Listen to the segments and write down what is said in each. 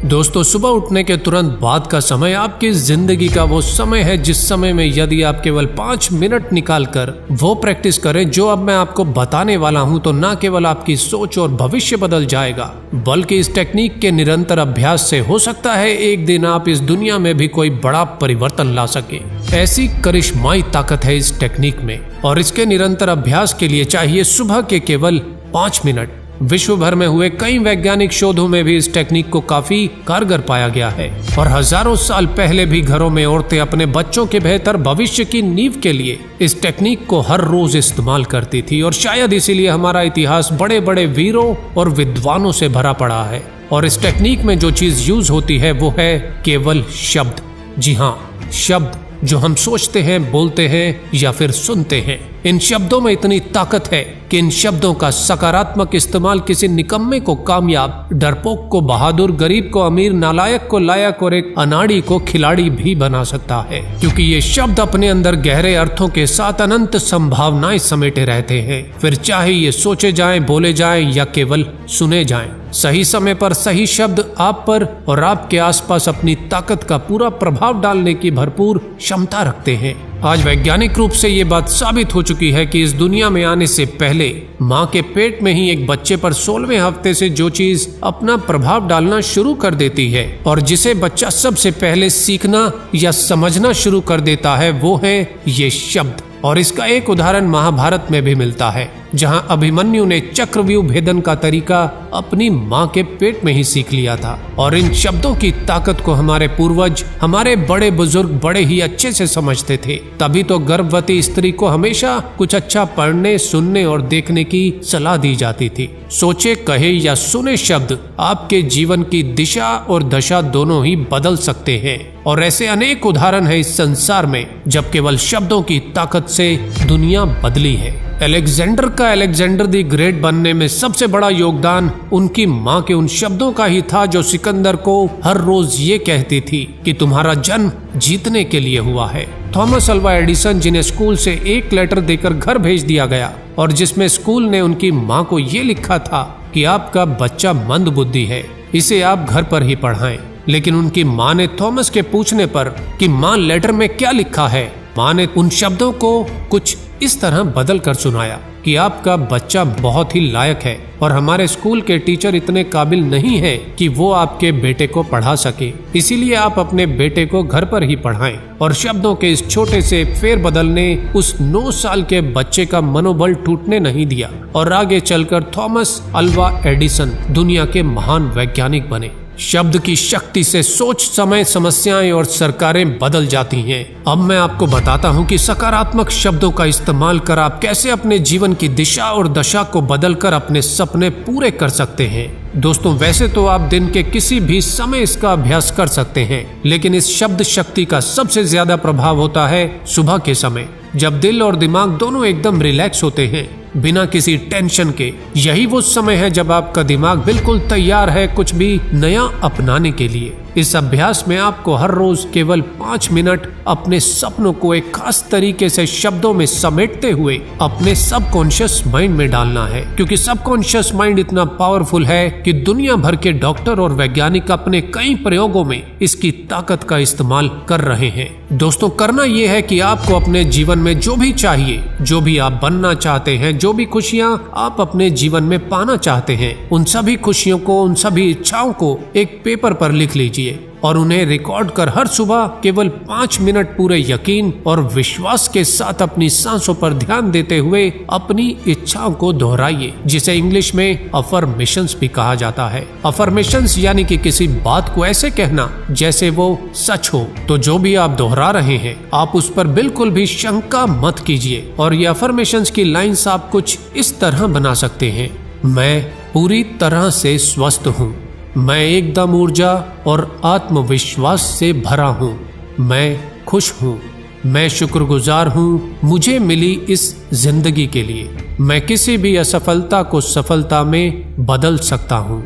दोस्तों, सुबह उठने के तुरंत बाद का समय आपकी जिंदगी का वो समय है जिस समय में यदि आप केवल 5 मिनट निकालकर वो प्रैक्टिस करें जो अब मैं आपको बताने वाला हूं, तो न केवल आपकी सोच और भविष्य बदल जाएगा, बल्कि इस टेक्निक के निरंतर अभ्यास से हो सकता है एक दिन आप इस दुनिया में भी कोई बड़ा परिवर्तन ला सके। ऐसी करिश्माई ताकत है इस टेक्निक में और इसके निरंतर अभ्यास के लिए चाहिए सुबह के केवल 5 मिनट। विश्व भर में हुए कई वैज्ञानिक शोधों में भी इस टेक्निक को काफी कारगर पाया गया है और हजारों साल पहले भी घरों में औरतें अपने बच्चों के बेहतर भविष्य की नींव के लिए इस टेक्निक को हर रोज इस्तेमाल करती थी और शायद इसीलिए हमारा इतिहास बड़े बड़े वीरों और विद्वानों से भरा पड़ा है। और इस टेक्निक में जो चीज यूज होती है वो है केवल शब्द। जी हाँ, शब्द जो हम सोचते हैं, बोलते हैं या फिर सुनते हैं। इन शब्दों में इतनी ताकत है कि इन शब्दों का सकारात्मक इस्तेमाल किसी निकम्मे को कामयाब, डरपोक को बहादुर, गरीब को अमीर, नालायक को लायक और एक अनाड़ी को खिलाड़ी भी बना सकता है, क्योंकि ये शब्द अपने अंदर गहरे अर्थों के साथ अनंत संभावनाएं समेटे रहते हैं। फिर चाहे ये सोचे जाएं, बोले जाएं या केवल सुने जाएं, सही समय पर सही शब्द आप पर और आपके आसपास अपनी ताकत का पूरा प्रभाव डालने की भरपूर क्षमता रखते हैं। आज वैज्ञानिक रूप से ये बात साबित हो चुकी है कि इस दुनिया में आने से पहले माँ के पेट में ही एक बच्चे पर 16वें हफ्ते से जो चीज अपना प्रभाव डालना शुरू कर देती है और जिसे बच्चा सबसे पहले सीखना या समझना शुरू कर देता है वो है ये शब्द। और इसका एक उदाहरण महाभारत में भी मिलता है, जहां अभिमन्यु ने चक्रव्यूह भेदन का तरीका अपनी माँ के पेट में ही सीख लिया था। और इन शब्दों की ताकत को हमारे पूर्वज, हमारे बड़े बुजुर्ग बड़े ही अच्छे से समझते थे। तभी तो गर्भवती स्त्री को हमेशा कुछ अच्छा पढ़ने, सुनने और देखने की सलाह दी जाती थी। सोचे, कहे या सुने शब्द आपके जीवन की दिशा और दशा दोनों ही बदल सकते हैं। और ऐसे अनेक उदाहरण है इस संसार में जब केवल शब्दों की ताकत से दुनिया बदली है। अलेक्जेंडर द ग्रेट बनने में सबसे बड़ा योगदान उनकी माँ के उन शब्दों का ही था जो सिकंदर को हर रोज ये कहती थी कि तुम्हारा जन्म जीतने के लिए हुआ है। थॉमस अल्वा एडिसन, जिन्हें स्कूल से एक लेटर देकर घर भेज दिया गया और जिसमें स्कूल ने उनकी माँ को ये लिखा था कि आपका बच्चा मंद बुद्धि है, इसे आप घर पर ही पढ़ाएं। लेकिन उनकी माँ ने थॉमस के पूछने पर कि माँ लेटर में क्या लिखा है, माँ ने उन शब्दों को कुछ इस तरह बदल कर सुनाया कि आपका बच्चा बहुत ही लायक है और हमारे स्कूल के टीचर इतने काबिल नहीं है कि वो आपके बेटे को पढ़ा सके, इसीलिए आप अपने बेटे को घर पर ही पढ़ाएं। और शब्दों के इस छोटे से फेरबदल ने उस 9 साल के बच्चे का मनोबल टूटने नहीं दिया और आगे चलकर थॉमस अल्वा एडिसन दुनिया के महान वैज्ञानिक बने। शब्द की शक्ति से सोच, समय, समस्याएं और सरकारें बदल जाती हैं। अब मैं आपको बताता हूं कि सकारात्मक शब्दों का इस्तेमाल कर आप कैसे अपने जीवन की दिशा और दशा को बदलकर अपने सपने पूरे कर सकते हैं। दोस्तों, वैसे तो आप दिन के किसी भी समय इसका अभ्यास कर सकते हैं, लेकिन इस शब्द शक्ति का सबसे ज्यादा प्रभाव होता है सुबह के समय, जब दिल और दिमाग दोनों एकदम रिलैक्स होते हैं, बिना किसी टेंशन के। यही वो समय है जब आपका दिमाग बिल्कुल तैयार है कुछ भी नया अपनाने के लिए। इस अभ्यास में आपको हर रोज केवल 5 मिनट अपने सपनों को एक खास तरीके से शब्दों में समेटते हुए अपने सबकॉन्शियस माइंड में डालना है, क्योंकि सबकॉन्शियस माइंड इतना पावरफुल है कि दुनिया भर के डॉक्टर और वैज्ञानिक अपने कई प्रयोगों में इसकी ताकत का इस्तेमाल कर रहे हैं। दोस्तों, करना यह है कि आपको अपने जीवन में जो भी चाहिए, जो भी आप बनना चाहते हैं, जो भी खुशियां आप अपने जीवन में पाना चाहते हैं, उन सभी खुशियों को, उन सभी इच्छाओं को एक पेपर पर लिख लीजिए और उन्हें रिकॉर्ड कर हर सुबह केवल 5 मिनट पूरे यकीन और विश्वास के साथ अपनी सांसों पर ध्यान देते हुए अपनी इच्छाओं को दोहराइए, जिसे इंग्लिश में अफर्मेशंस भी कहा जाता है। अफर्मेशंस यानी कि किसी बात को ऐसे कहना जैसे वो सच हो। तो जो भी आप दोहरा रहे हैं, आप उस पर बिल्कुल भी शंका मत कीजिए और ये अफर्मेशंस की लाइन्स आप कुछ इस तरह बना सकते हैं। मैं पूरी तरह से स्वस्थ हूँ, मैं एकदम ऊर्जा और आत्मविश्वास से भरा हूँ, मैं खुश हूँ, मैं शुक्रगुजार हूँ मुझे मिली इस जिंदगी के लिए, मैं किसी भी असफलता को सफलता में बदल सकता हूँ,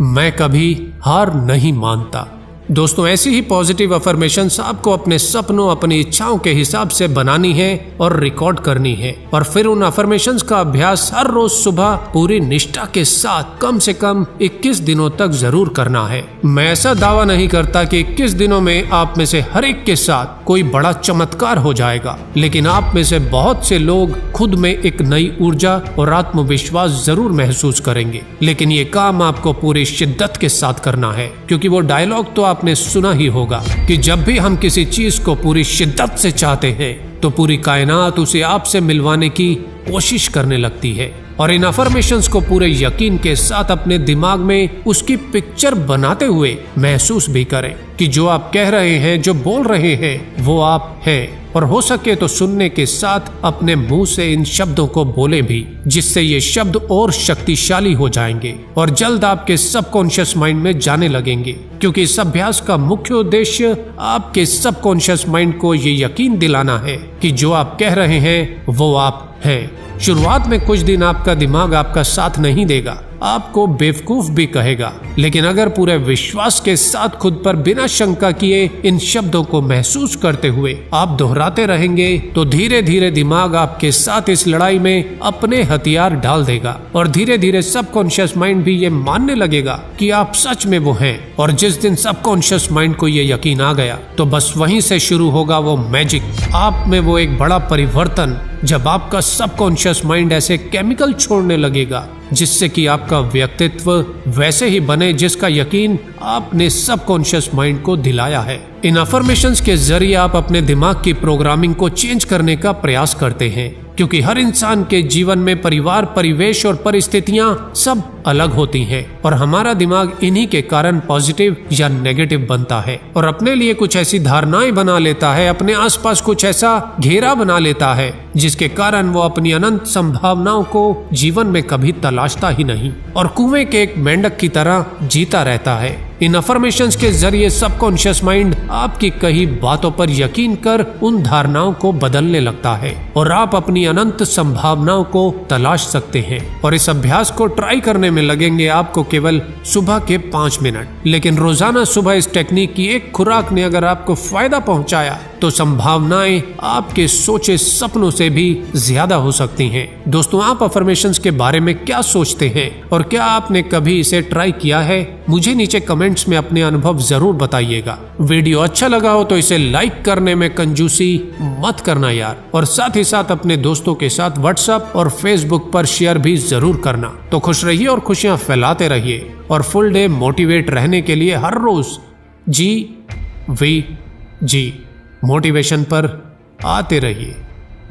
मैं कभी हार नहीं मानता, दोस्तों ऐसी ही पॉजिटिव अफर्मेशंस आपको अपने सपनों, अपनी इच्छाओं के हिसाब से बनानी है और रिकॉर्ड करनी है, और फिर उन अफर्मेशंस का अभ्यास हर रोज सुबह पूरी निष्ठा के साथ कम से कम 21 दिनों तक जरूर करना है। मैं ऐसा दावा नहीं करता कि 21 दिनों में आप में से हर एक के साथ कोई बड़ा चमत्कार हो जाएगा, लेकिन आप में से बहुत से लोग खुद में एक नई ऊर्जा और आत्मविश्वास जरूर महसूस करेंगे। लेकिन ये काम आपको पूरी शिद्दत के साथ करना है, क्योंकि वो डायलॉग तो आपने सुना ही होगा कि जब भी हम किसी चीज को पूरी शिद्दत से चाहते हैं तो पूरी कायनात उसे आपसे मिलवाने की कोशिश करने लगती है। और इन अफर्मेशंस को पूरे यकीन के साथ अपने दिमाग में उसकी पिक्चर बनाते हुए महसूस भी करें कि जो आप कह रहे हैं, जो बोल रहे हैं, वो आप हैं। और हो सके तो सुनने के साथ अपने मुंह से इन शब्दों को बोले भी, जिससे ये शब्द और शक्तिशाली हो जाएंगे और जल्द आपके सबकॉन्शियस माइंड में जाने लगेंगे, क्योंकि इस अभ्यास का मुख्य उद्देश्य आपके सबकॉन्शियस माइंड को ये यकीन दिलाना है कि जो आप कह रहे हैं वो आप हैं। शुरुआत में कुछ दिन आपका दिमाग आपका साथ नहीं देगा, आपको बेवकूफ भी कहेगा, लेकिन अगर पूरे विश्वास के साथ खुद पर बिना शंका किए इन शब्दों को महसूस करते हुए आप दोहराते रहेंगे तो धीरे धीरे दिमाग आपके साथ इस लड़ाई में अपने हथियार डाल देगा, और धीरे धीरे सबकॉन्शियस माइंड भी ये मानने लगेगा कि आप सच में वो हैं। और जिस दिन सबकॉन्शियस माइंड को ये यकीन आ गया तो बस वहीं से शुरू होगा वो मैजिक, आप में वो एक बड़ा परिवर्तन, जब आपका सबकॉन्शियस माइंड ऐसे केमिकल छोड़ने लगेगा जिससे कि आपका व्यक्तित्व वैसे ही बने जिसका यकीन आपने सबकॉन्शियस माइंड को दिलाया है। इन अफर्मेशंस के जरिए आप अपने दिमाग की प्रोग्रामिंग को चेंज करने का प्रयास करते हैं, क्योंकि हर इंसान के जीवन में परिवार, परिवेश और परिस्थितियां सब अलग होती हैं, और हमारा दिमाग इन्हीं के कारण पॉजिटिव या नेगेटिव बनता है और अपने लिए कुछ ऐसी धारणाएं बना लेता है, अपने आसपास कुछ ऐसा घेरा बना लेता है जिसके कारण वो अपनी अनंत संभावनाओं को जीवन में कभी तलाशता ही नहीं और कुएं के एक मेंढक की तरह जीता रहता है। इन अफर्मेशंस के जरिए सबकॉन्शियस माइंड आपकी कही बातों पर यकीन कर उन धारणाओं को बदलने लगता है और आप अपनी अनंत संभावनाओं को तलाश सकते हैं। और इस अभ्यास को ट्राई करने में लगेंगे आपको केवल सुबह के 5 मिनट, लेकिन रोजाना सुबह इस टेक्निक की एक खुराक ने अगर आपको फायदा पहुंचाया तो संभावनाएं आपके सोचे सपनों से भी ज्यादा हो सकती हैं। दोस्तों, आप अफर्मेशंस के बारे में क्या सोचते हैं और क्या आपने कभी इसे ट्राई किया है? मुझे नीचे कमेंट्स में अपने अनुभव जरूर बताइएगा। वीडियो अच्छा लगा हो तो इसे लाइक करने में कंजूसी मत करना यार, और साथ ही साथ अपने दोस्तों के साथ व्हाट्सएप और फेसबुक पर शेयर भी जरूर करना। तो खुश रहिए और खुशियां फैलाते रहिए, और फुल डे मोटिवेट रहने के लिए हर रोज GVG मोटिवेशन पर आते रहिए।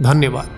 धन्यवाद।